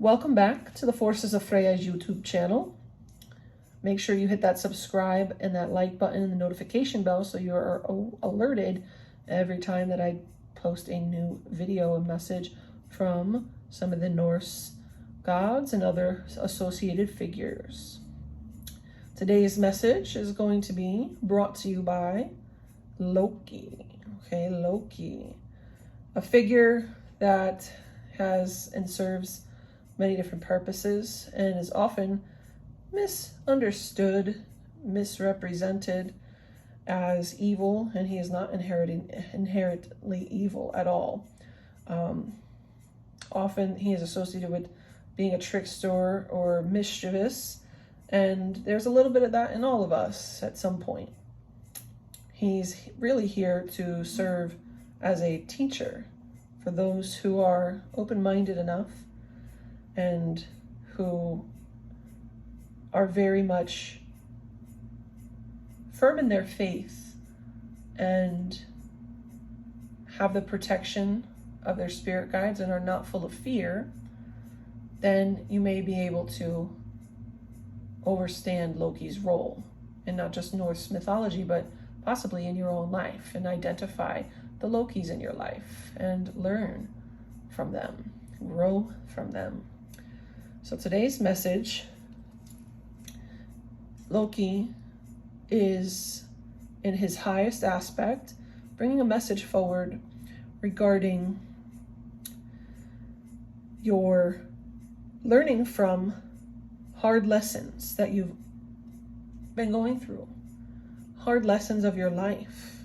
Welcome back to the Forces of Freyja's YouTube channel. Make sure you hit that subscribe and that like button and the notification bell so you are alerted every time that I post a new video and message from some of the Norse gods and other associated figures. Today's message is going to be brought to you by Loki. Okay, Loki, a figure that has and serves many different purposes and is often misunderstood, misrepresented as evil, and he is not inherently evil at all. Often he is associated with being a trickster or mischievous, and there's a little bit of that in all of us at some point. He's really here to serve as a teacher for those who are open-minded enough and who are very much firm in their faith and have the protection of their spirit guides and are not full of fear. Then you may be able to understand Loki's role in not just Norse mythology, but possibly in your own life, and identify the Lokis in your life and learn from them, grow from them. So today's message, Loki is in his highest aspect, bringing a message forward regarding your learning from hard lessons that you've been going through, hard lessons of your life.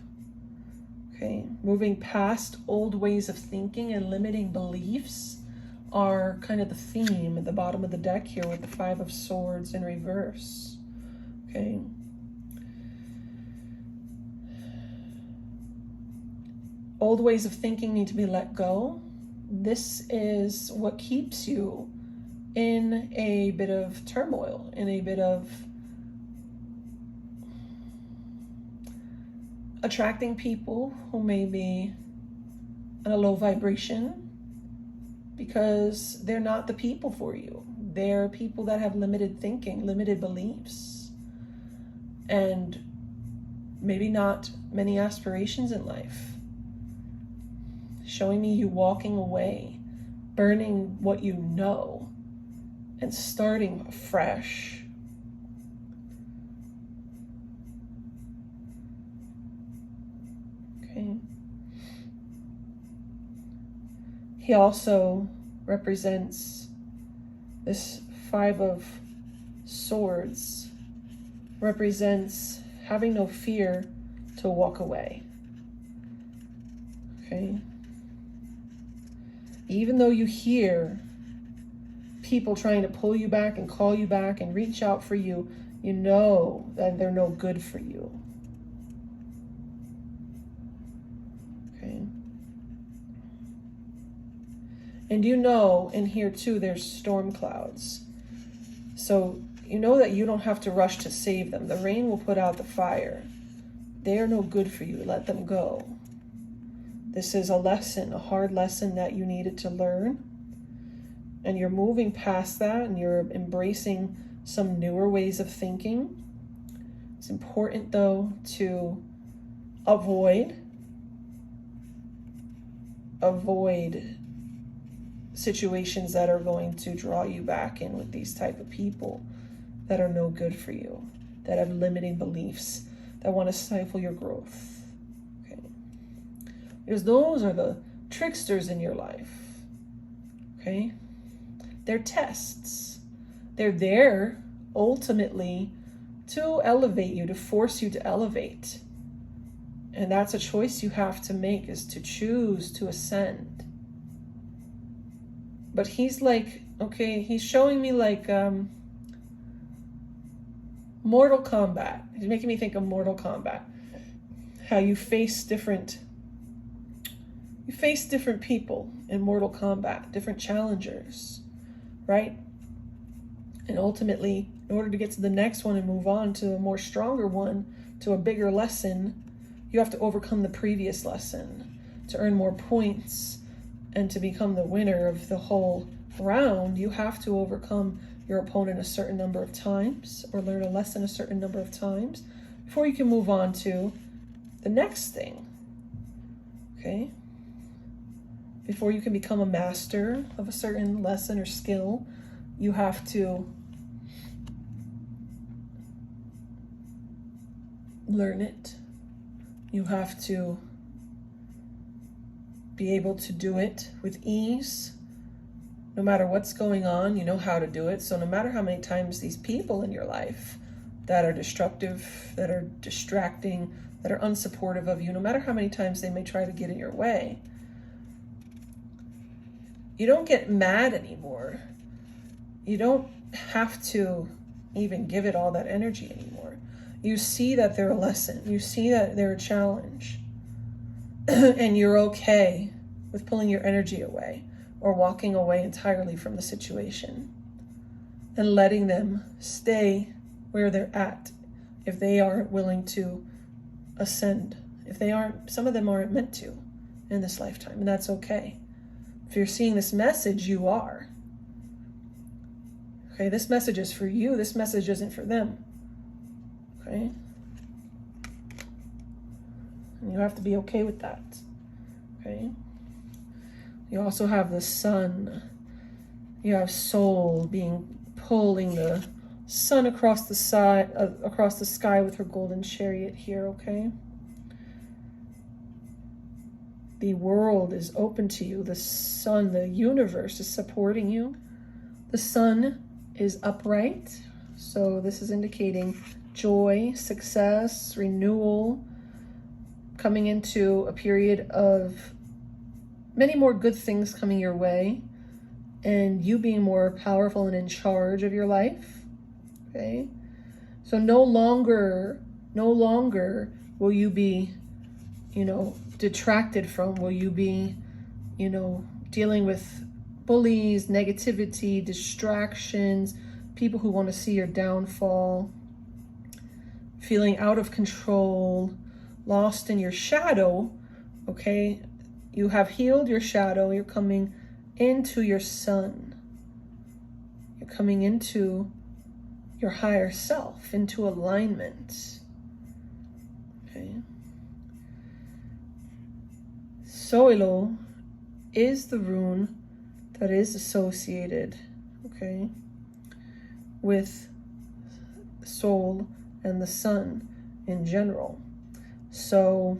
Okay, moving past old ways of thinking and limiting beliefs are kind of the theme at the bottom of the deck here with the Five of Swords in reverse. Okay. Old ways of thinking need to be let go. This is what keeps you in a bit of turmoil, in a bit of attracting people who may be on a low vibration because they're not the people for you. They're people that have limited thinking, limited beliefs, and maybe not many aspirations in life. Showing me you walking away, burning what you know, and starting fresh. Okay. He also represents this Five of Swords, represents having no fear to walk away. Okay. Even though you hear people trying to pull you back and call you back and reach out for you, you know that they're no good for you. Okay. And you know, in here too, there's storm clouds. So you know that you don't have to rush to save them. The rain will put out the fire. They are no good for you. Let them go. This is a lesson, a hard lesson that you needed to learn. And you're moving past that and you're embracing some newer ways of thinking. It's important, though, to avoid situations that are going to draw you back in with these type of people that are no good for you, that have limiting beliefs, that want to stifle your growth. Okay, because those are the tricksters in your life. Okay, they're tests. They're there ultimately to elevate you, to force you to elevate. And that's a choice you have to make, is to choose to ascend. But he's like, okay, he's showing me like Mortal Kombat. He's making me think of Mortal Kombat. How you face different people in Mortal Kombat, different challengers, right? And ultimately, in order to get to the next one and move on to a more stronger one, to a bigger lesson, you have to overcome the previous lesson to earn more points and to become the winner of the whole round, you have to overcome your opponent a certain number of times or learn a lesson a certain number of times before you can move on to the next thing. Okay? Before you can become a master of a certain lesson or skill, you have to learn it. You have to be able to do it with ease. No matter what's going on, you know how to do it. So no matter how many times these people in your life that are destructive, that are distracting, that are unsupportive of you, no matter how many times they may try to get in your way, you don't get mad anymore. You don't have to even give it all that energy anymore. You see that they're a lesson. You see that they're a challenge. And you're okay with pulling your energy away or walking away entirely from the situation and letting them stay where they're at if they aren't willing to ascend. If they aren't, some of them aren't meant to in this lifetime, and that's okay. If you're seeing this message, you are. Okay, this message is for you. This message isn't for them. Okay? And you have to be okay with that. Okay? You also have the sun. You have soul pulling the sun across the sky with her golden chariot here, okay? The world is open to you. The sun, the universe is supporting you. The sun is upright. So this is indicating joy, success, renewal, coming into a period of many more good things coming your way, and you being more powerful and in charge of your life. Okay? So no longer will you be, detracted from, will you be, dealing with bullies, negativity, distractions, people who want to see your downfall, feeling out of control, lost in your shadow. Okay? You have healed your shadow. You're coming into your sun. You're coming into your higher self, into alignment. Okay. Soilo is the rune that is associated, okay, with soul and the sun in general. So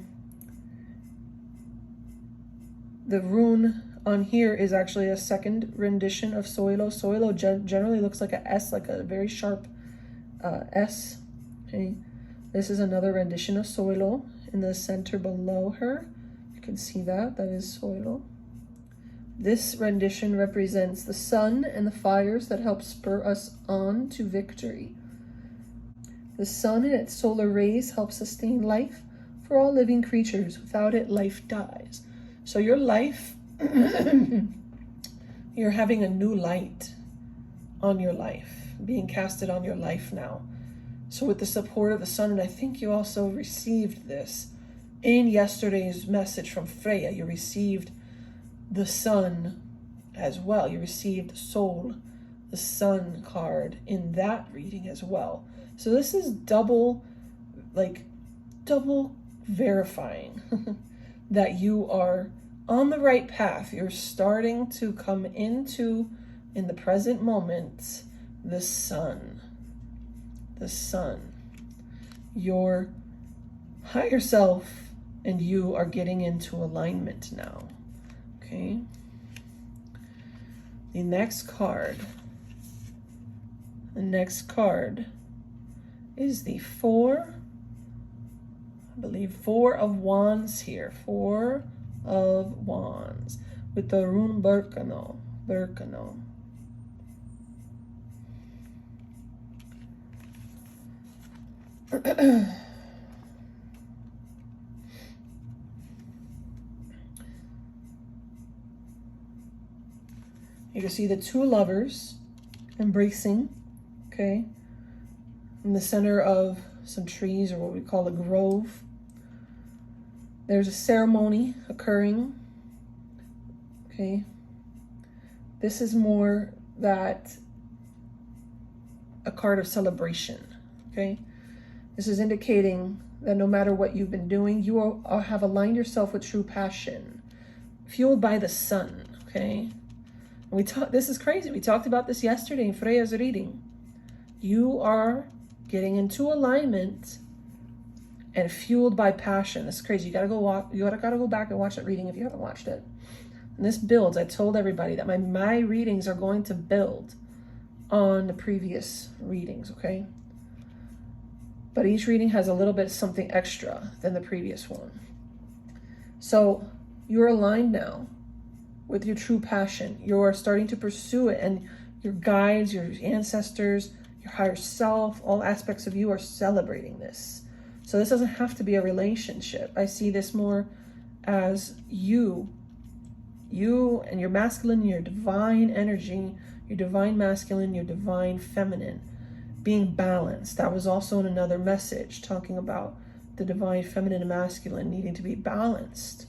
the rune on here is actually a second rendition of Soilo. Soilo generally looks like a S, like a very sharp S. Okay, this is another rendition of Soilo in the center below her. You can see that is Soilo. This rendition represents the sun and the fires that help spur us on to victory. The sun and its solar rays help sustain life for all living creatures. Without it, life dies. So your life, you're having a new light on your life, being casted on your life now. So with the support of the sun, and I think you also received this in yesterday's message from Freyja, you received the sun as well. You received soul, the sun card in that reading as well. So this is double verifying that you are on the right path. You're starting to come into, in the present moment, the sun. The sun. Your higher self and you are getting into alignment now. Okay? The next card is the Four of Wands here. Four of Wands with the rune Berkano. You can see the two lovers embracing, okay, in the center of some trees, or what we call a grove. There's a ceremony occurring, okay. This is more that a card of celebration, okay? This is indicating that no matter what you've been doing, you have aligned yourself with true passion, fueled by the sun, okay? This is crazy. We talked about this yesterday in Freyja's reading. You are getting into alignment and fueled by passion. This is crazy. You gotta go back and watch that reading if you haven't watched it. And this builds. I told everybody that my readings are going to build on the previous readings, okay? But each reading has a little bit of something extra than the previous one. So you're aligned now with your true passion. You're starting to pursue it, and your guides, your ancestors, your higher self, all aspects of you are celebrating this. So this doesn't have to be a relationship. I see this more as you and your masculine, your divine energy, your divine masculine, your divine feminine being balanced. That was also in another message talking about the divine feminine and masculine needing to be balanced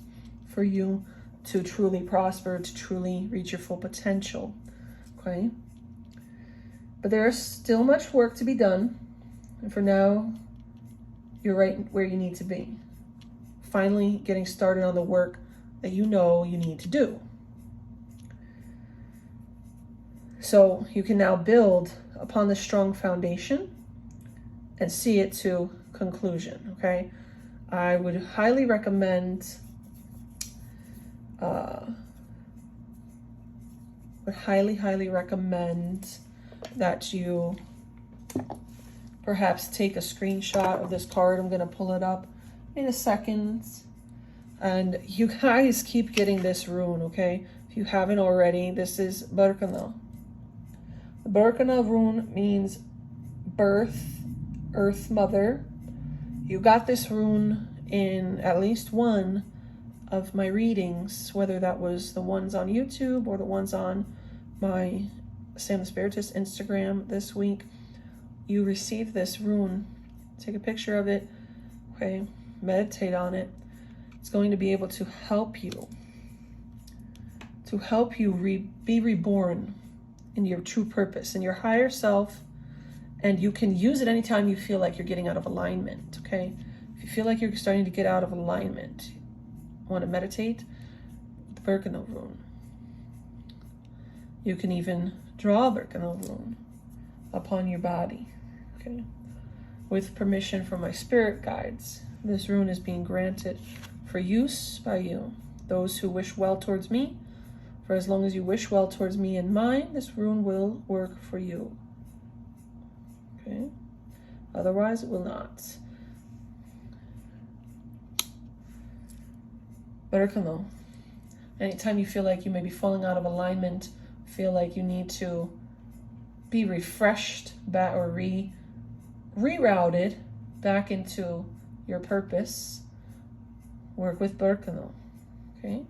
for you to truly prosper, to truly reach your full potential, okay? But there's still much work to be done. And for now, you're right where you need to be. Finally getting started on the work that you know you need to do. So you can now build upon the strong foundation and see it to conclusion, okay? I would highly recommend highly recommend that you perhaps take a screenshot of this card. I'm going to pull it up in a second. And you guys keep getting this rune, okay? If you haven't already, this is Berkana. The Berkana rune means birth, earth mother. You got this rune in at least one of my readings, whether that was the ones on YouTube or the ones on my Sam the Spiritist Instagram this week. You received this rune. Take a picture of it, okay? Meditate on it. It's going to be able to help you be reborn in your true purpose, in your higher self, and you can use it anytime you feel like you're getting out of alignment, okay? If you feel like you're starting to get out of alignment, want to meditate, the Berkana rune. You can even draw a Berkana rune upon your body, okay? With permission from my spirit guides, this rune is being granted for use by you, those who wish well towards me. For as long as you wish well towards me and mine, this rune will work for you. Okay? Otherwise, it will not. Berkana. Anytime you feel like you may be falling out of alignment, feel like you need to be refreshed back or rerouted back into your purpose, work with Berkana. Okay?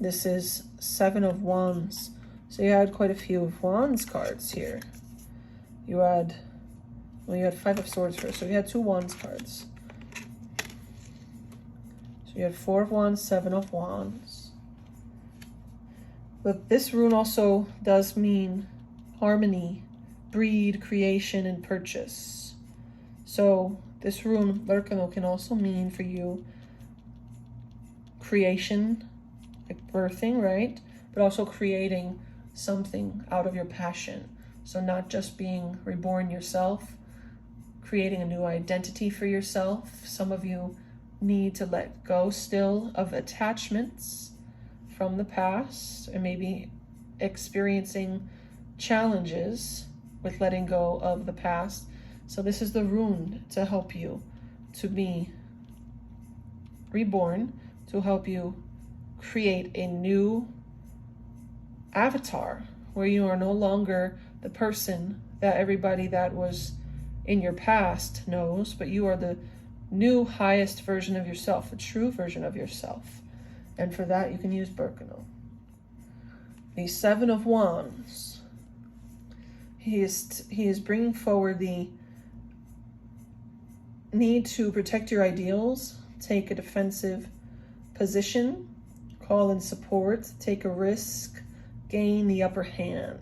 This is 7 of Wands. So you had quite a few of Wands cards here. You had 5 of Swords first. So you had 2 Wands cards. So you had 4 of Wands, 7 of Wands. But this rune also does mean harmony, breed, creation, and purchase. So this rune, Berkana, can also mean for you creation, like birthing, right? But also creating something out of your passion. So not just being reborn yourself, creating a new identity for yourself. Some of you need to let go still of attachments from the past, and maybe experiencing challenges with letting go of the past. So this is the rune to help you to be reborn, to help you create a new avatar where you are no longer the person that everybody that was in your past knows, but you are the new highest version of yourself, a true version of yourself. And for that, you can use Berkana. The 7 of Wands. He is bringing forward the need to protect your ideals, take a defensive position, call in support, take a risk, gain the upper hand.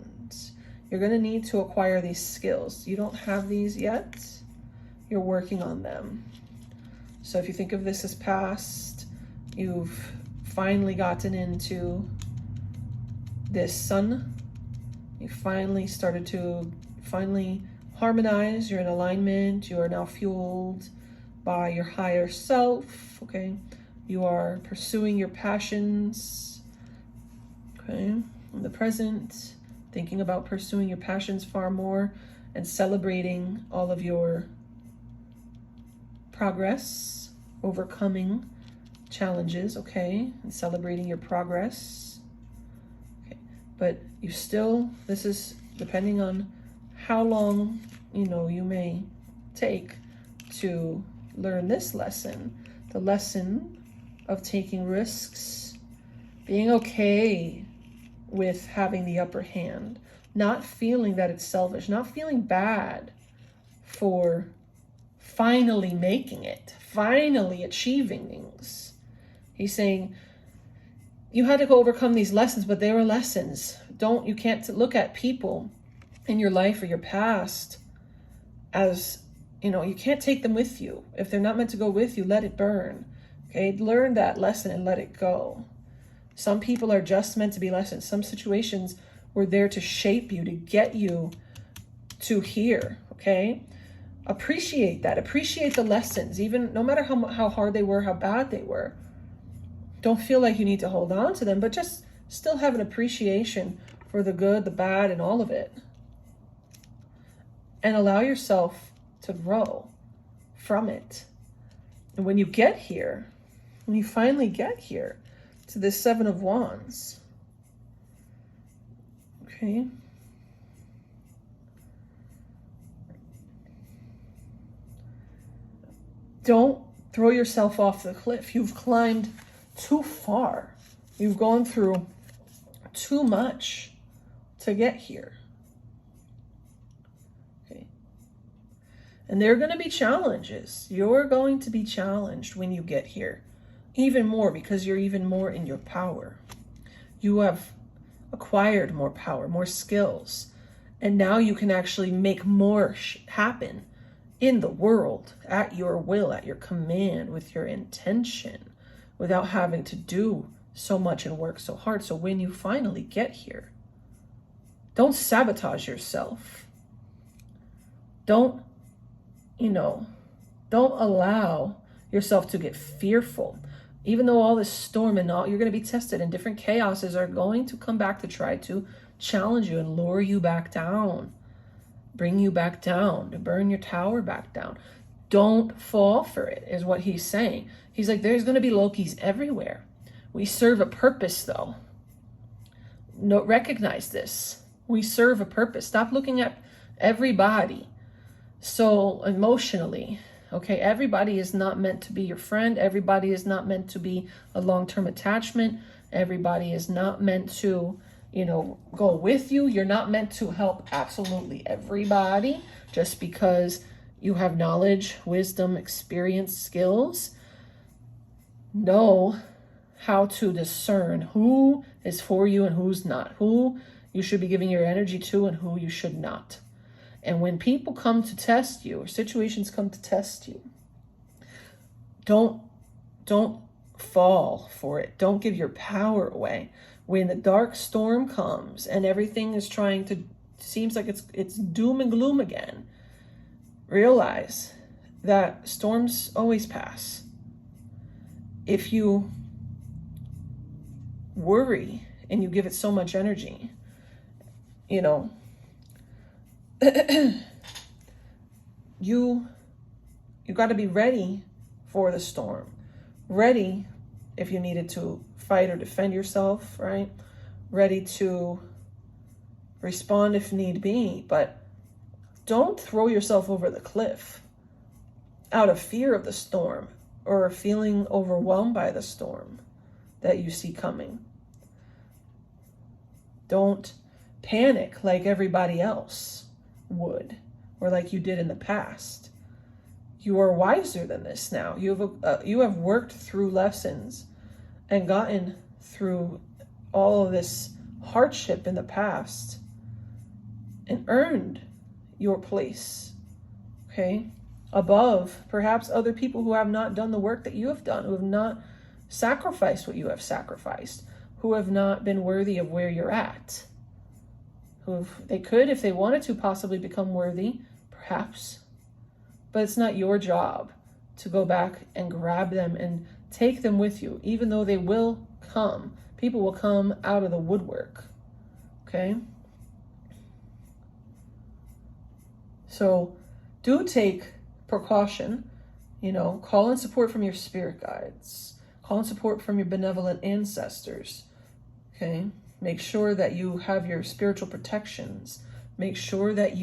You're going to need to acquire these skills. You don't have these yet. You're working on them. So if you think of this as past, you've finally gotten into this sun. You finally started to harmonize. You're in alignment. You are now fueled by your higher self. Okay. You are pursuing your passions. Okay. In the present, thinking about pursuing your passions far more and celebrating all of your progress, overcoming challenges, okay, and celebrating your progress. Okay, but you still, this is depending on how long, you may take to learn this lesson, the lesson of taking risks, being okay with having the upper hand, not feeling that it's selfish, not feeling bad for finally making it, finally achieving things. He's saying you had to go overcome these lessons, but they were lessons. You can't look at people in your life or your past as, you can't take them with you. If they're not meant to go with you, let it burn. Okay, learn that lesson and let it go. Some people are just meant to be lessons. Some situations were there to shape you, to get you to here, okay? Appreciate that. Appreciate the lessons, even no matter how hard they were, how bad they were. Don't feel like you need to hold on to them, but just still have an appreciation for the good, the bad, and all of it. And allow yourself to grow from it. And when you get here, when you finally get here to this Seven of Wands, okay, don't throw yourself off the cliff. You've climbed too far. You've gone through too much to get here. Okay. And there are going to be challenges. You're going to be challenged when you get here. Even more, because you're even more in your power. You have acquired more power, more skills. And now you can actually make more happen in the world, at your will, at your command, with your intention, without having to do so much and work so hard. So when you finally get here, don't sabotage yourself. Don't allow yourself to get fearful. Even though all this storm and all, you're going to be tested, and different chaoses are going to come back to try to challenge you and lure you back down. Bring you back down, to burn your tower back down. Don't fall for it, is what he's saying. He's like, there's going to be Lokis everywhere. We serve a purpose, though. No, recognize this. We serve a purpose. Stop looking at everybody so emotionally. Okay, everybody is not meant to be your friend. Everybody is not meant to be a long-term attachment. Everybody is not meant to go with you. You're not meant to help absolutely everybody just because you have knowledge, wisdom, experience, skills. Know how to discern who is for you and who's not, who you should be giving your energy to and who you should not. And when people come to test you or situations come to test you, don't fall for it. Don't give your power away. When the dark storm comes and everything is seems like it's doom and gloom again, realize that storms always pass. If you worry and you give it so much energy, you got to be ready for the storm. Ready if you needed to fight or defend yourself, right? Ready to respond if need be, but don't throw yourself over the cliff out of fear of the storm or feeling overwhelmed by the storm that you see coming. Don't panic like everybody else would, or like you did in the past. You are wiser than this now. You have worked through lessons and gotten through all of this hardship in the past and earned your place, okay, above perhaps other people who have not done the work that you have done, who have not sacrificed what you have sacrificed, who have not been worthy of where you're at, they could, if they wanted to, possibly become worthy, perhaps, but it's not your job to go back and grab them and take them with you, even though they will come. People will come out of the woodwork, okay? So do take precaution, call in support from your spirit guides, call in support from your benevolent ancestors, okay? Make sure that you have your spiritual protections. Make sure that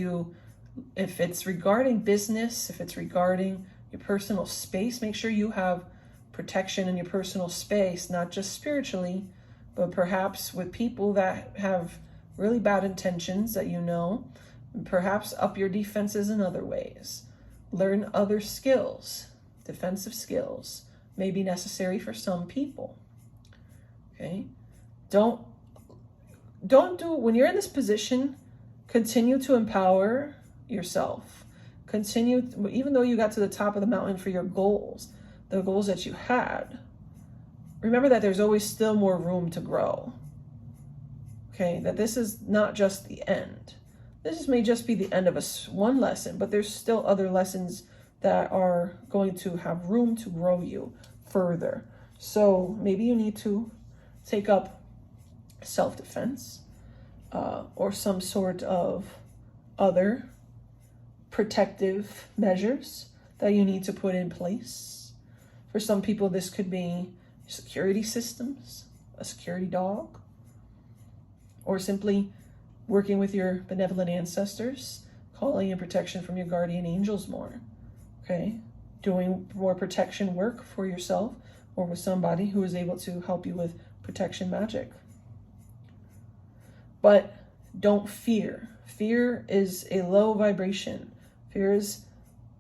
if it's regarding business, if it's regarding your personal space, make sure you have protection in your personal space, not just spiritually, but perhaps with people that have really bad intentions that perhaps up your defenses in other ways. Learn other skills. Defensive skills may be necessary for some people, okay? Don't do, when you're in this position, continue to empower yourself. Continue, even though you got to the top of the mountain for your goals, the goals that you had, remember that there's always still more room to grow. Okay, that this is not just the end. This may just be the end of one lesson, but there's still other lessons that are going to have room to grow you further. So maybe you need to take up self-defense or some sort of other protective measures that you need to put in place. For some people, this could be security systems, a security dog, or simply working with your benevolent ancestors, calling in protection from your guardian angels more, okay? Doing more protection work for yourself or with somebody who is able to help you with protection magic. But don't fear. Fear is a low vibration. Fear is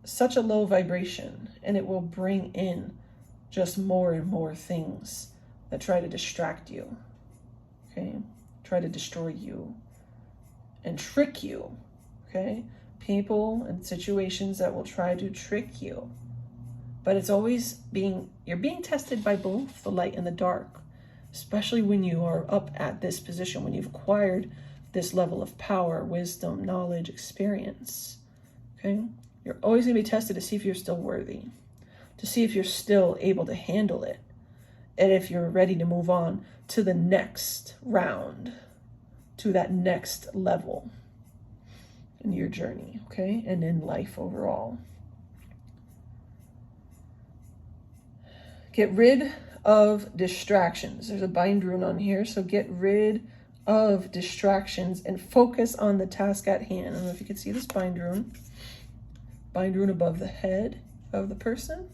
such a low vibration, and it will bring in just more and more things that try to distract you, okay? Try to destroy you and trick you, okay? People and situations that will try to trick you. But it's always you're being tested by both the light and the dark, especially when you are up at this position, when you've acquired this level of power, wisdom, knowledge, experience, okay? You're always going to be tested to see if you're still worthy, to see if you're still able to handle it, and if you're ready to move on to the next round, to that next level in your journey, okay? And in life overall. Get rid of distractions. There's a bind rune on here, so get rid of distractions and focus on the task at hand. I don't know if you can see this bind rune. Bind rune above the head of the person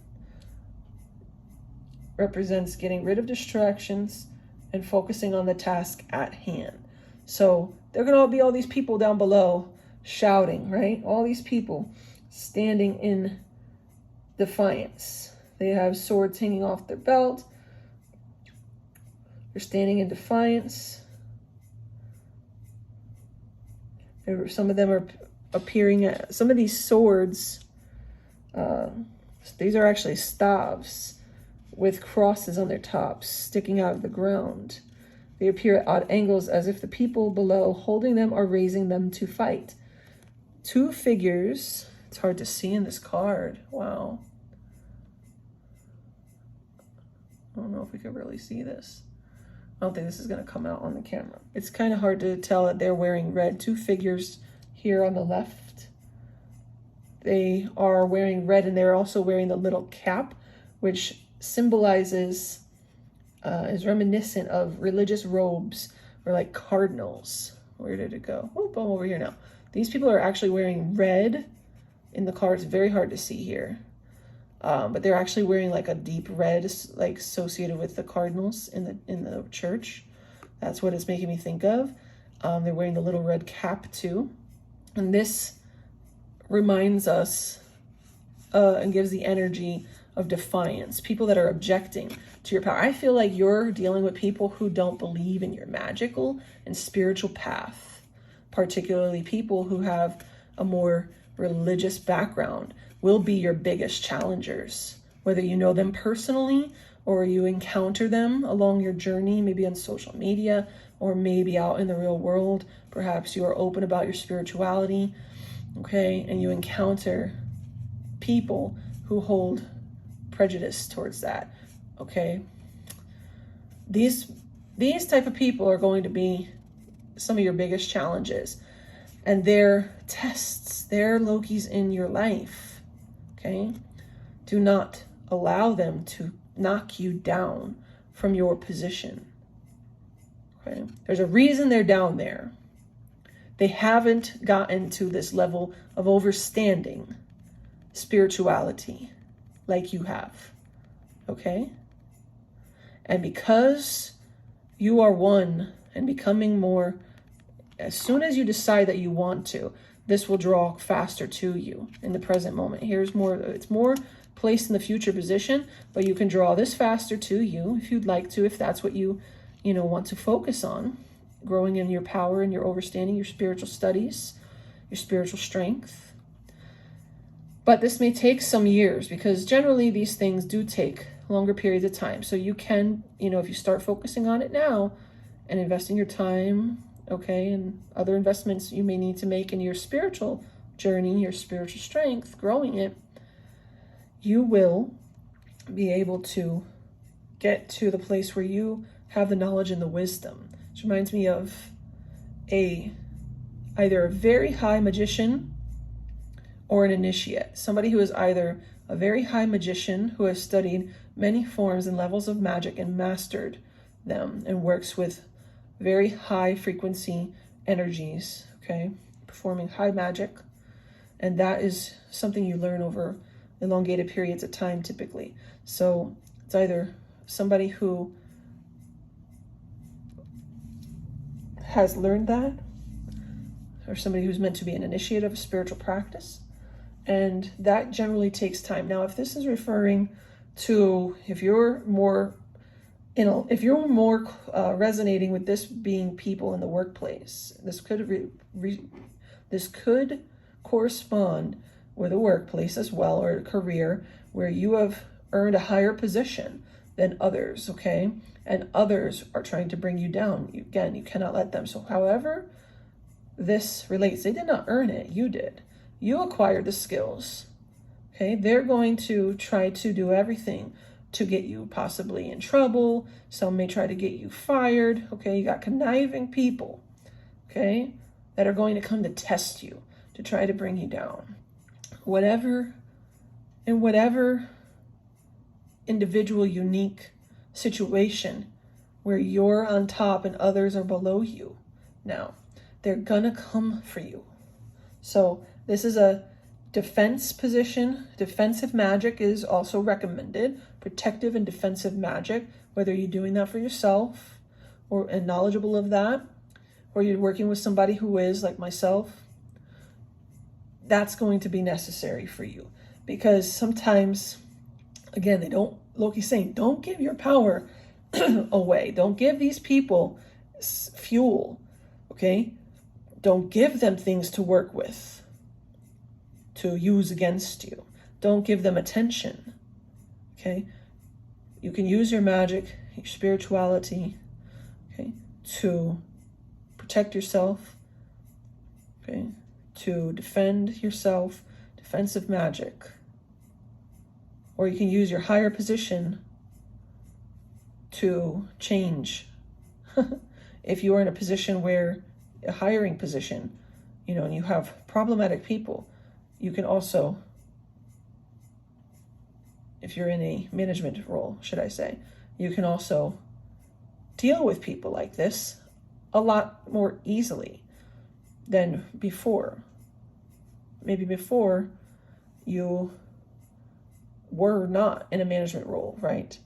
represents getting rid of distractions and focusing on the task at hand. So there are going to be all these people down below shouting, right? All these people standing in defiance. They have swords hanging off their belt. They're standing in defiance. Some of them are appearing at, some of these swords, these are actually staves with crosses on their tops sticking out of the ground. They appear at odd angles as if the people below holding them are raising them to fight. Two figures, it's hard to see in this card, wow. I don't know if we can really see this. I don't think this is going to come out on the camera. It's kind of hard to tell that they're wearing red. Two figures here on the left. They are wearing red, and they're also wearing the little cap, which symbolizes, is reminiscent of religious robes or like cardinals. Where did it go? Oh, I'm over here now. These people are actually wearing red in the card. It's very hard to see here. But they're actually wearing like a deep red, like associated with the cardinals in the church. That's what it's making me think of. They're wearing the little red cap too. And this reminds us and gives the energy of defiance, people that are objecting to your power. I feel like you're dealing with people who don't believe in your magical and spiritual path, particularly people who have a more religious background will be your biggest challengers, whether you know them personally or you encounter them along your journey, maybe on social media or maybe out in the real world. Perhaps you are open about your spirituality, okay, and you encounter people who hold prejudice towards that, okay? These type of people are going to be some of your biggest challenges, and they're tests, they're Lokis in your life, okay? Do not allow them to knock you down from your position, okay? There's a reason they're down there. They haven't gotten to this level of overstanding spirituality like you have, okay? And because you are one and becoming more, as soon as you decide that you want to, this will draw faster to you in the present moment. Here's more, it's more placed in the future position, but you can draw this faster to you if you'd like to, if that's what you want to focus on, growing in your power and your overstanding, your spiritual studies, your spiritual strength. But this may take some years, because generally these things do take longer periods of time. So you can, if you start focusing on it now and investing your time, okay, and other investments you may need to make in your spiritual journey, your spiritual strength, growing it, you will be able to get to the place where you have the knowledge and the wisdom. Which reminds me of either a very high magician or an initiate. Somebody who is either a very high magician who has studied many forms and levels of magic and mastered them and works with very high frequency energies, okay, performing high magic. And that is something you learn over elongated periods of time typically. So it's either somebody who has learned that, or somebody who's meant to be an initiate of a spiritual practice. And that generally takes time. Now, if this is referring to, if you're more resonating with this being people in the workplace, this could correspond with a workplace as well, or a career where you have earned a higher position than others, okay? And others are trying to bring you down. Again, you cannot let them. So however this relates, they did not earn it, you did. You acquired the skills, okay? They're going to try to do everything to get you possibly in trouble. Some may try to get you fired, okay? You got conniving people, okay, that are going to come to test you, to try to bring you down. Whatever individual unique situation where you're on top and others are below you, now they're gonna come for you. So this is a defense position. Defensive magic is also recommended. Protective and defensive magic, whether you're doing that for yourself and knowledgeable of that, or you're working with somebody who is like myself, that's going to be necessary for you. Because sometimes, again, Loki's saying, don't give your power away. Don't give these people fuel, okay? Don't give them things to work with, to use against you. Don't give them attention, okay? You can use your magic, your spirituality, okay, to protect yourself, okay, to defend yourself, defensive magic. Or you can use your higher position to change. If you are in a position where, a hiring position, and you have problematic people, you can also, if you're in a management role, should I say, you can also deal with people like this a lot more easily than before. Maybe before you were not in a management role, right?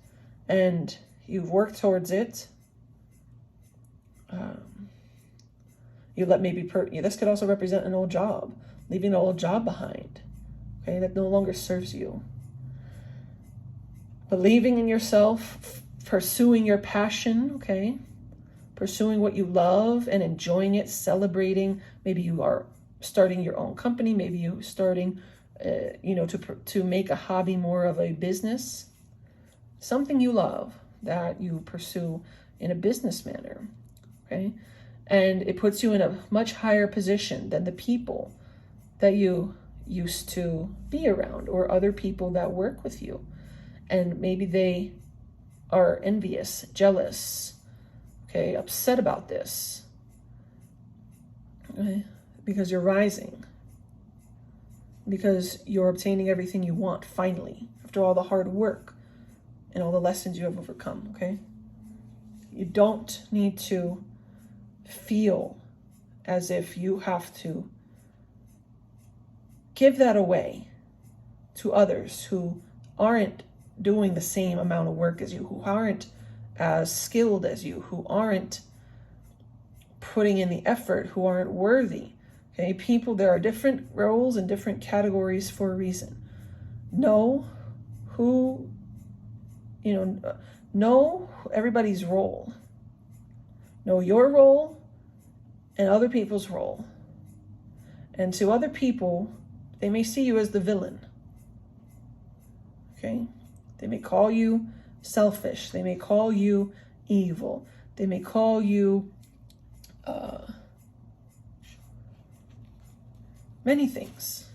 And you've worked towards it. This could also represent an old job, leaving an old job behind, okay, that no longer serves you. believing in yourself, pursuing your passion, okay? Pursuing what you love and enjoying it, celebrating. Maybe you are starting your own company. Maybe you're starting, to make a hobby more of a business. Something you love that you pursue in a business manner, okay? And it puts you in a much higher position than the people that you used to be around or other people that work with you. And maybe they are envious, jealous, okay, upset about this, okay? Because you're rising, because you're obtaining everything you want finally, after all the hard work and all the lessons you have overcome, okay? You don't need to feel as if you have to give that away to others who aren't doing the same amount of work as you, who aren't as skilled as you, who aren't putting in the effort, who aren't worthy. Okay, people, there are different roles and different categories for a reason. Know everybody's role. Know your role and other people's role. And to other people, they may see you as the villain. Okay? They may call you selfish. They may call you evil. They may call you many things.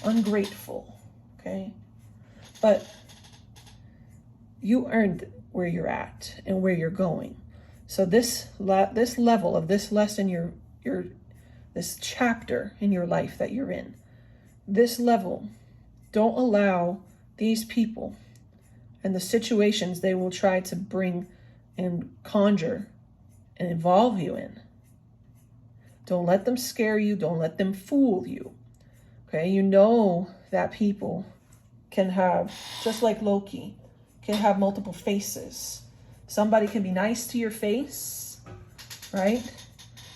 Ungrateful. Okay? But you earned where you're at and where you're going. So this level of this lesson, this chapter in your life that you're in, this level, don't allow these people and the situations they will try to bring and conjure and involve you in. Don't let them scare you. Don't let them fool you. Okay, you know that people can have, just like Loki, can have multiple faces. Somebody can be nice to your face, right?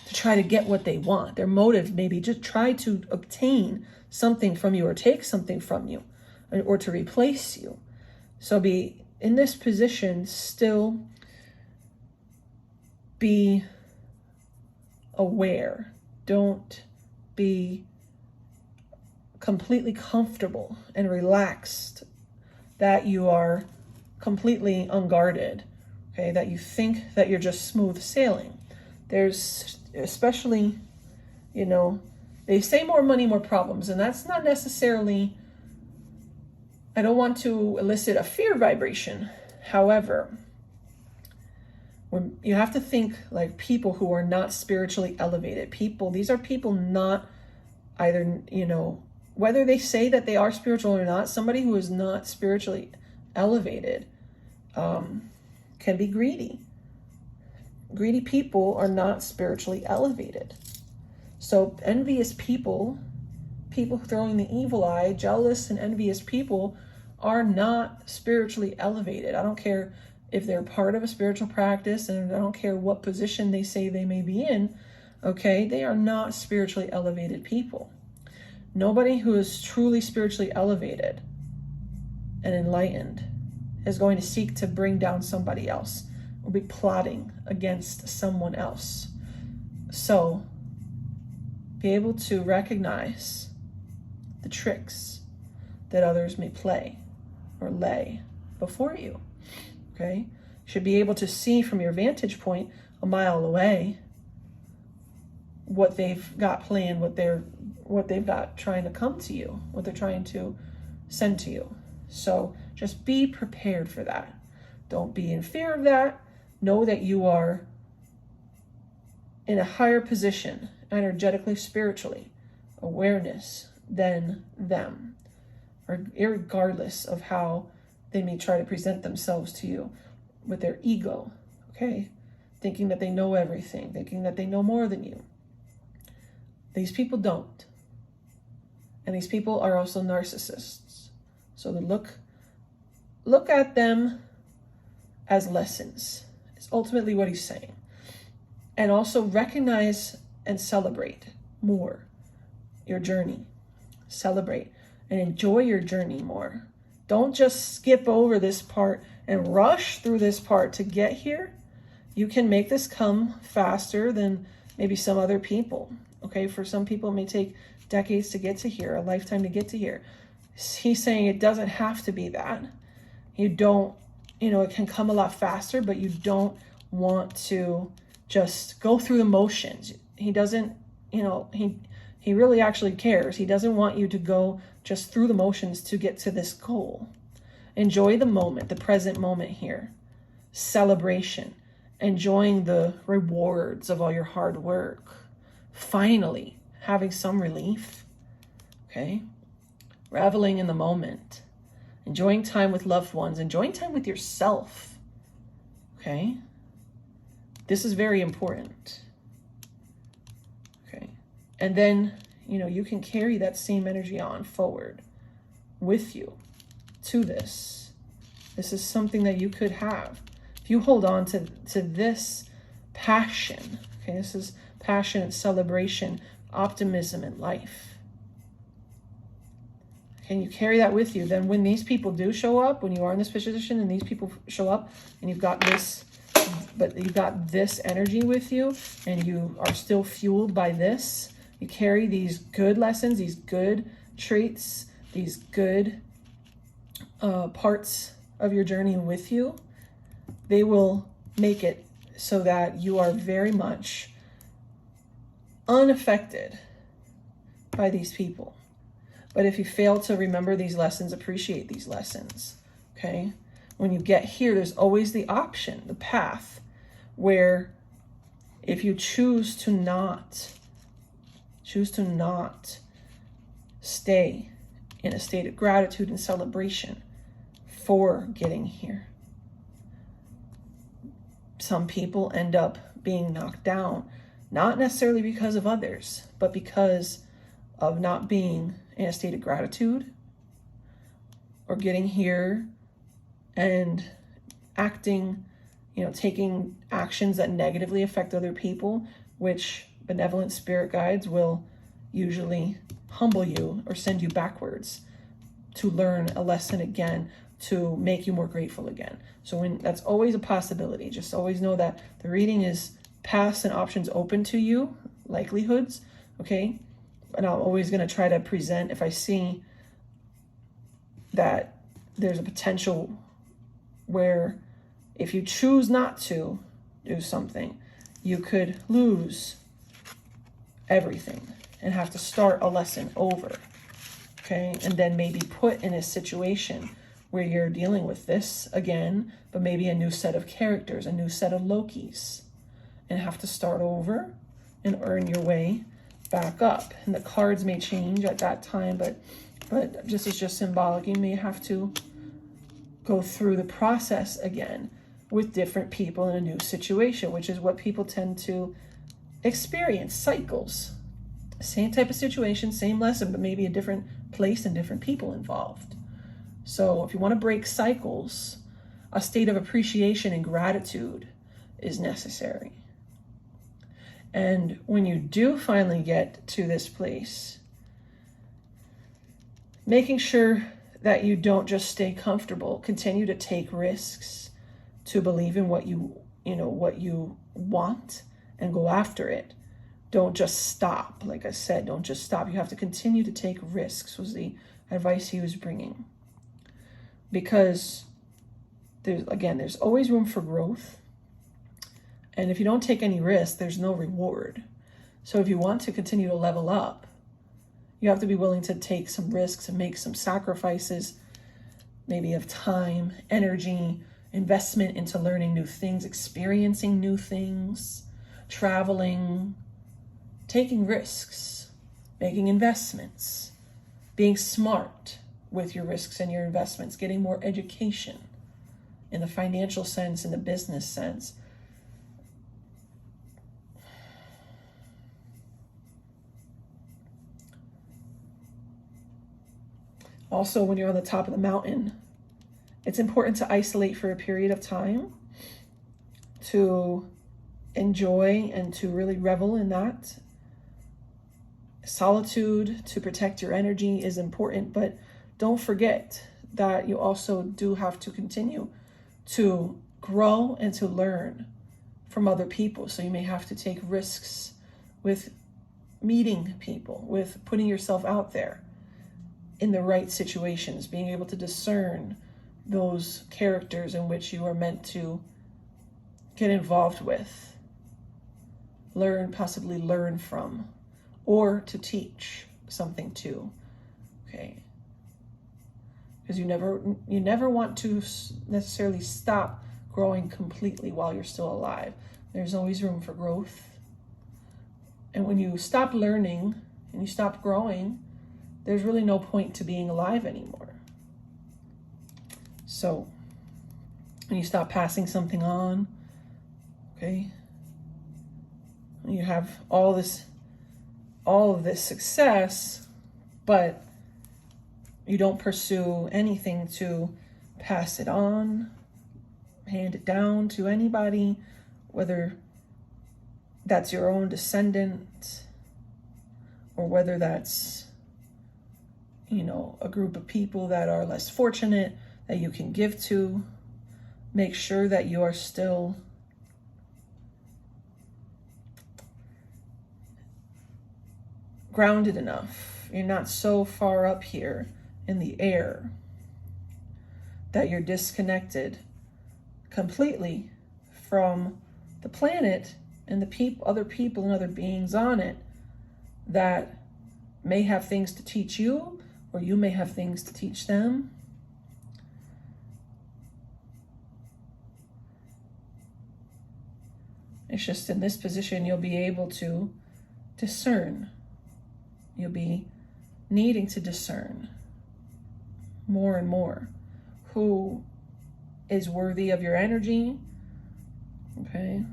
To try to get what they want. Their motive maybe just try to obtain something from you or take something from you or to replace you. So be in this position, still be aware. Don't be completely comfortable and relaxed that you are completely unguarded, okay? That you think that you're just smooth sailing. There's especially, they say more money, more problems, and that's not necessarily, I don't want to elicit a fear vibration. However, when you have to think like people who are not spiritually elevated people, these are people not either, whether they say that they are spiritual or not, somebody who is not spiritually elevated can be greedy. Greedy people are not spiritually elevated. So envious people throwing the evil eye, jealous and envious people are not spiritually elevated. I don't care if they're part of a spiritual practice, and I don't care what position they say they may be in, okay? They are not spiritually elevated people. Nobody who is truly spiritually elevated and enlightened is going to seek to bring down somebody else or be plotting against someone else. So be able to recognize the tricks that others may play or lay before you, okay? Should be able to see from your vantage point a mile away what they've got planned, what they've got trying to come to you, what they're trying to send to you. So just be prepared for that. Don't be in fear of that. Know that you are in a higher position, energetically, spiritually, awareness than them, or regardless of how they may try to present themselves to you with their ego, okay? Thinking that they know everything, thinking that they know more than you. These people don't. And these people are also narcissists. So look at them as lessons. It's ultimately what he's saying. And also recognize and celebrate more your journey. Celebrate and enjoy your journey more. Don't just skip over this part and rush through this part to get here. You can make this come faster than maybe some other people. Okay, for some people it may take decades to get to here, a lifetime to get to here. He's saying it doesn't have to be that. You don't, it can come a lot faster, but you don't want to just go through the motions. He doesn't, he really actually cares. He doesn't want you to go just through the motions to get to this goal. Enjoy the moment, the present moment here. Celebration. Enjoying the rewards of all your hard work. Finally, having some relief. Okay? Reveling in the moment. Enjoying time with loved ones. Enjoying time with yourself. Okay? This is very important. Okay? And then, you can carry that same energy on forward with you to this. This is something that you could have. If you hold on to this passion, okay, this is passion and celebration, optimism in life. And you carry that with you, then when these people do show up, when you are in this position and these people show up and you've got this, but you've got this energy with you and you are still fueled by this, you carry these good lessons, these good traits, these good parts of your journey with you, they will make it so that you are very much unaffected by these people. But if you fail to remember these lessons, appreciate these lessons, okay? When you get here, there's always the option, the path, where if you choose to not stay in a state of gratitude and celebration for getting here. Some people end up being knocked down, not necessarily because of others, but because of not being in a state of gratitude or getting here and acting, taking actions that negatively affect other people, which benevolent spirit guides will usually humble you or send you backwards to learn a lesson again, to make you more grateful again. So that's always a possibility. Just always know that the reading is paths and options open to you, likelihoods, okay? And I'm always going to try to present, if I see that there's a potential where if you choose not to do something, you could lose everything and have to start a lesson over, okay? And then maybe put in a situation where you're dealing with this again, but maybe a new set of characters, a new set of Lokis, and have to start over and earn your way back up. And the cards may change at that time, but this is just symbolic. You may have to go through the process again with different people in a new situation, which is what people tend to experience, cycles. Same type of situation, same lesson, but maybe a different place and different people involved. So if you want to break cycles, a state of appreciation and gratitude is necessary. And when you do finally get to this place, making sure that you don't just stay comfortable, continue to take risks, to believe in what you want and go after it. Don't just stop. Like I said, don't just stop. You have to continue to take risks, was the advice he was bringing. Because there's always room for growth. And if you don't take any risk, there's no reward. So if you want to continue to level up, you have to be willing to take some risks and make some sacrifices, maybe of time, energy, investment into learning new things, experiencing new things, traveling, taking risks, making investments, being smart with your risks and your investments, getting more education in the financial sense, in the business sense. Also, when you're on the top of the mountain, it's important to isolate for a period of time, to enjoy and to really revel in that. Solitude to protect your energy is important, but don't forget that you also do have to continue to grow and to learn from other people. So you may have to take risks with meeting people, with putting yourself out there in the right situations, being able to discern those characters in which you are meant to get involved with, possibly learn from, or to teach something to. Okay. Because you never want to necessarily stop growing completely while you're still alive. There's always room for growth. And when you stop learning and you stop growing, there's really no point to being alive anymore. So when you stop passing something on, okay, when you have all of this success, but you don't pursue anything to pass it on, hand it down to anybody, whether that's your own descendant or whether that's, a group of people that are less fortunate that you can give to. Make sure that you are still grounded enough. You're not so far up here in the air that you're disconnected completely from the planet and the other people and other beings on it that may have things to teach you, or you may have things to teach them. It's just in this position you'll be able to discern. You'll be needing to discern more and more who is worthy of your energy, okay,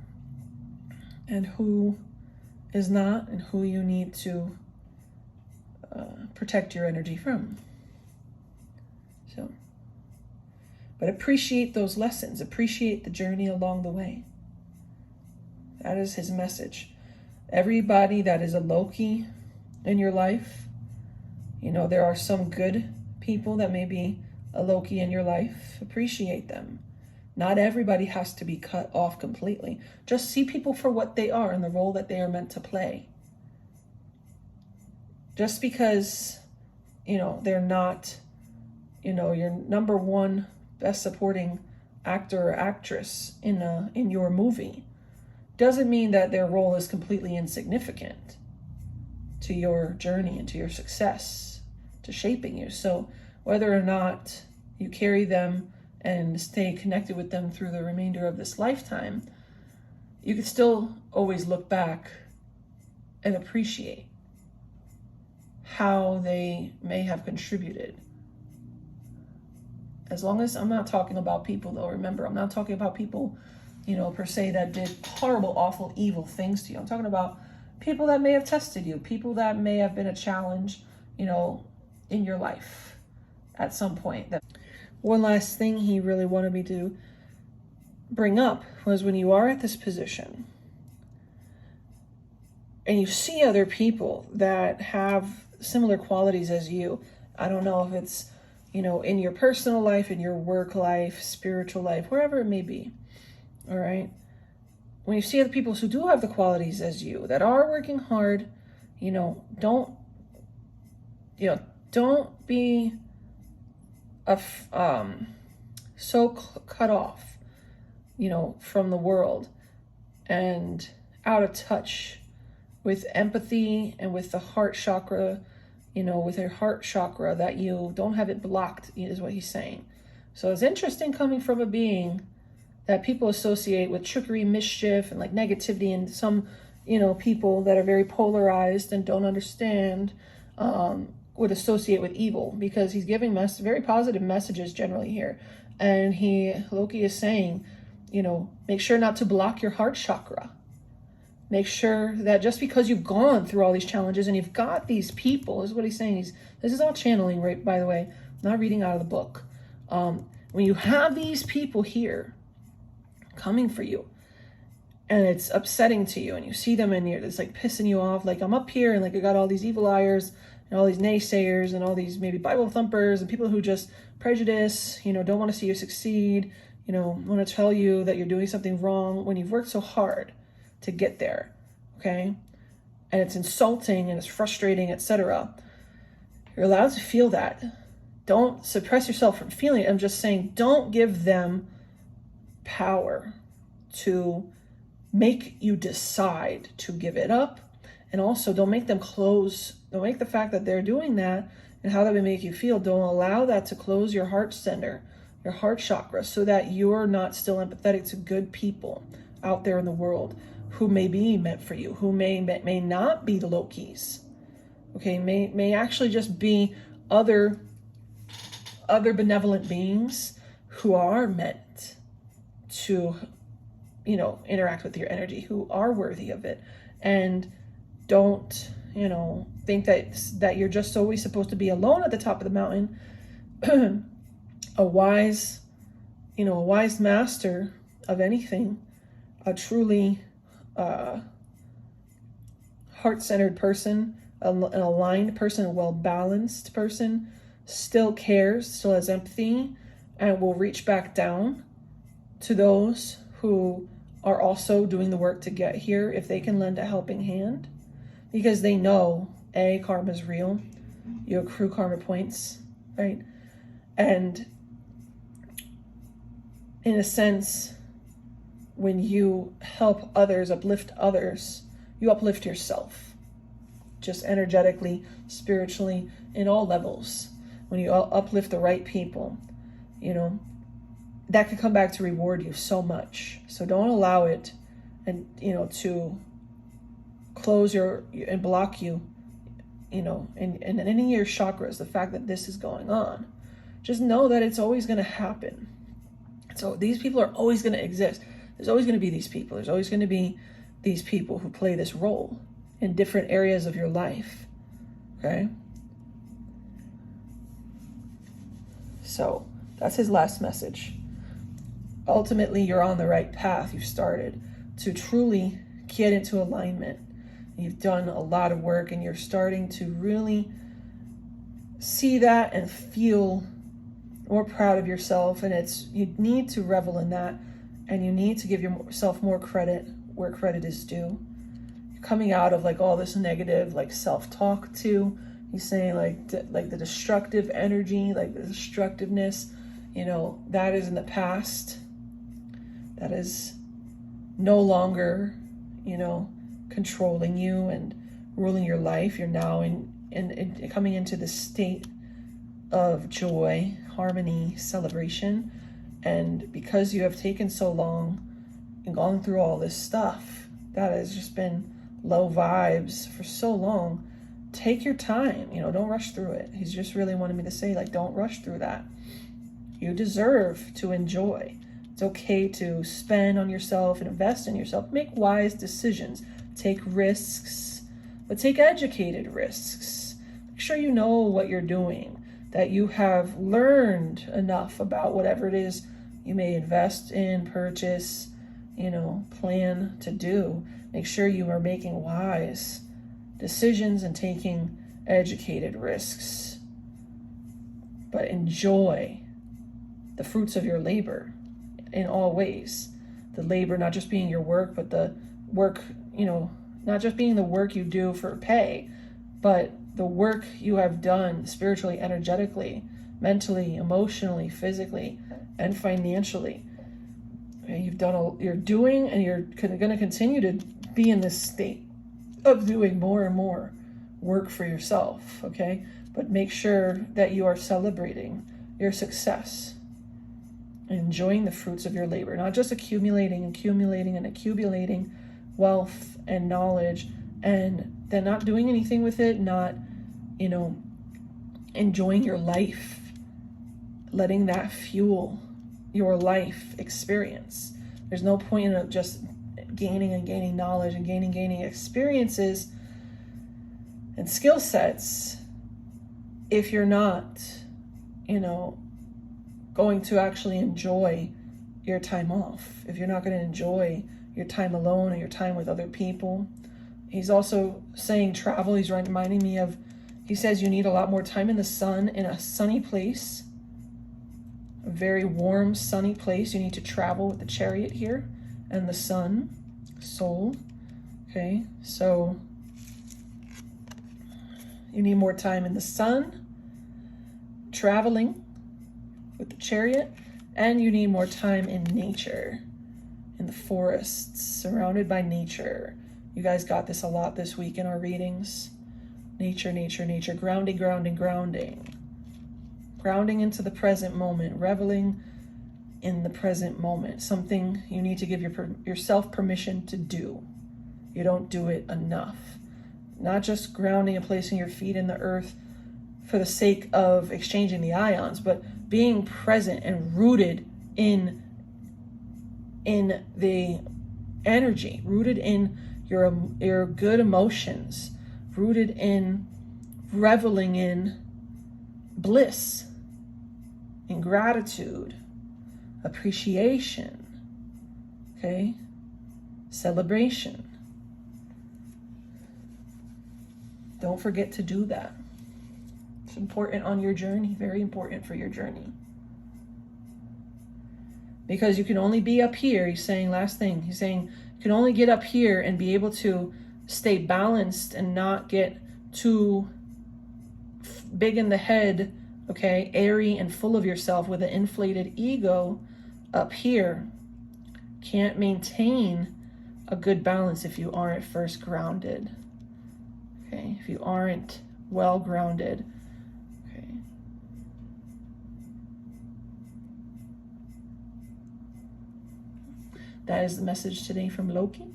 and who is not, and who you need to protect your energy from. So, but appreciate those lessons, appreciate the journey along the way. That is his message. Everybody that is a Loki in your life, there are some good people that may be a Loki in your life. Appreciate them. Not everybody has to be cut off completely. Just see people for what they are and the role that they are meant to play. Just because, they're not, your number one best supporting actor or actress in your movie, doesn't mean that their role is completely insignificant to your journey and to your success, to shaping you. So whether or not you carry them and stay connected with them through the remainder of this lifetime, you can still always look back and appreciate how they may have contributed. As long as I'm not talking about people, though, remember, I'm not talking about people, per se, that did horrible, awful, evil things to you. I'm talking about people that may have tested you, people that may have been a challenge, in your life at some point. One last thing he really wanted me to bring up was when you are at this position and you see other people that have similar qualities as you. I don't know if it's, in your personal life, in your work life, spiritual life, wherever it may be. All right. When you see other people who do have the qualities as you, that are working hard, don't be so cut off, from the world and out of touch with empathy and with the heart chakra, with your heart chakra, that you don't have it blocked, is what he's saying. So it's interesting coming from a being that people associate with trickery, mischief, and like negativity, and some, people that are very polarized and don't understand, would associate with evil, because he's giving very positive messages generally here. And Loki is saying, make sure not to block your heart chakra. Make sure that just because you've gone through all these challenges and you've got these people, is what he's saying. This is all channeling, right? By the way, not reading out of the book. When you have these people here coming for you, and it's upsetting to you, and you see them and it's like pissing you off, like I'm up here and like I got all these evil liars and all these naysayers and all these maybe Bible thumpers and people who just prejudice, don't want to see you succeed, want to tell you that you're doing something wrong when you've worked so hard to get there, okay? And it's insulting and it's frustrating, etc. You're allowed to feel that. Don't suppress yourself from feeling it. I'm just saying, don't give them power to make you decide to give it up. And also don't make them close. Don't make the fact that they're doing that and how that would make you feel. Don't allow that to close your heart center, your heart chakra, so that you're not still empathetic to good people out there in the world who may be meant for you, who may not be the Lokis, okay, may actually just be other benevolent beings who are meant to, interact with your energy, who are worthy of it. And don't, think that you're just always supposed to be alone at the top of the mountain. A wise master of anything, a truly heart-centered person, an aligned person, a well-balanced person, still cares, still has empathy, and will reach back down to those who are also doing the work to get here if they can lend a helping hand, because they know karma is real. You accrue karma points, right? And in a sense, when you help others, uplift others, you uplift yourself, just energetically, spiritually, in all levels. When you uplift the right people, that could come back to reward you so much. So don't allow it and to close and block you, in any of your chakras, the fact that this is going on. Just know that it's always going to happen. So these people are always going to exist. There's always going to be these people. There's always going to be these people who play this role in different areas of your life. Okay? So that's his last message. Ultimately, you're on the right path. You've started to truly get into alignment. You've done a lot of work and you're starting to really see that and feel more proud of yourself. And you need to revel in that, and you need to give yourself more credit where credit is due. You're coming out of all this negative self-talk too. He's saying the destructive energy, the destructiveness, that is in the past. That is no longer, controlling you and ruling your life. You're now in coming into the state of joy, harmony, celebration. And because you have taken so long and gone through all this stuff that has just been low vibes for so long, take your time, don't rush through it. He's just really wanted me to say, don't rush through that. You deserve to enjoy. It's okay to spend on yourself and invest in yourself. Make wise decisions. Take risks, but take educated risks. Make sure you know what you're doing, that you have learned enough about whatever it is you may invest in, purchase, plan to do. Make sure you are making wise decisions and taking educated risks. But enjoy the fruits of your labor in all ways. The labor not just being your work, but the work, not just being the work you do for pay, but the work you have done spiritually, energetically, mentally, emotionally, physically, and financially. You're doing, and you're going to continue to be in this state of doing more and more work for yourself, okay? But make sure that you are celebrating your success, enjoying the fruits of your labor, not just accumulating wealth and knowledge, and then not doing anything with it, not, enjoying your life, letting that fuel your life experience. There's no point in just gaining knowledge and gaining experiences and skill sets if you're not, going to actually enjoy your time off, if you're not going to enjoy your time alone and your time with other people. He's also saying travel. He's reminding me of, he says you need a lot more time in the sun, in a sunny place, a very warm, sunny place. You need to travel with the chariot here and the sun, soul. Okay, so you need more time in the sun, traveling with the chariot, and you need more time in nature, in the forests, surrounded by nature. You guys got this a lot this week in our readings. Nature, nature, nature, grounding, grounding, grounding. Grounding into the present moment, reveling in the present moment. Something you need to give yourself permission to do. You don't do it enough. Not just grounding and placing your feet in the earth for the sake of exchanging the ions, but being present and rooted in the energy, rooted in your good emotions, rooted in reveling in bliss, in gratitude, appreciation, okay, celebration. Don't forget to do that. It's important on your journey, very important for your journey. Because you can only be up here, he's saying, last thing, he's saying, you can only get up here and be able to stay balanced and not get too big in the head, okay, airy and full of yourself with an inflated ego up here. Can't maintain a good balance if you aren't first grounded. Okay, if you aren't well grounded. Okay. That is the message today from Loki.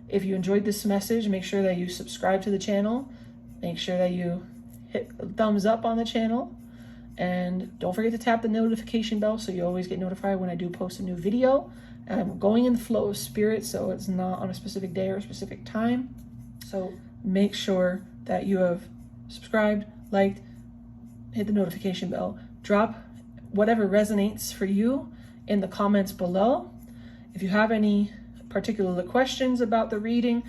If you enjoyed this message, make sure that you subscribe to the channel. Make sure that you hit a thumbs up on the channel. And don't forget to tap the notification bell so you always get notified when I do post a new video. I'm going in the flow of spirit, so it's not on a specific day or a specific time. So make sure that you have subscribed, liked, hit the notification bell. Drop whatever resonates for you in the comments below. If you have any particular questions about the reading,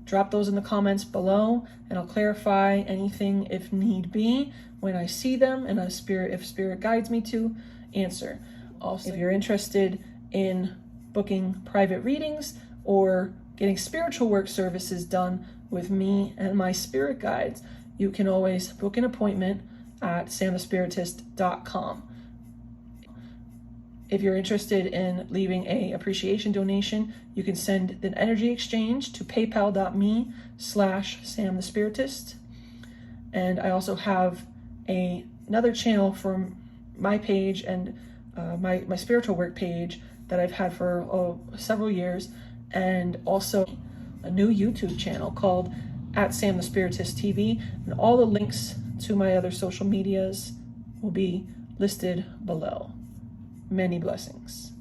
drop those in the comments below, and I'll clarify anything if need be when I see them, and if spirit guides me to answer. Also, if you're interested in booking private readings or getting spiritual work services done with me and my spirit guides, you can always book an appointment at samthespiritist.com. If you're interested in leaving an appreciation donation, you can send an energy exchange to paypal.me/samthespiritist. And I also have another channel from my page and my spiritual work page that I've had for several years, and also a new YouTube channel called @SamTheSpiritistTV, and all the links to my other social medias will be listed below. Many blessings.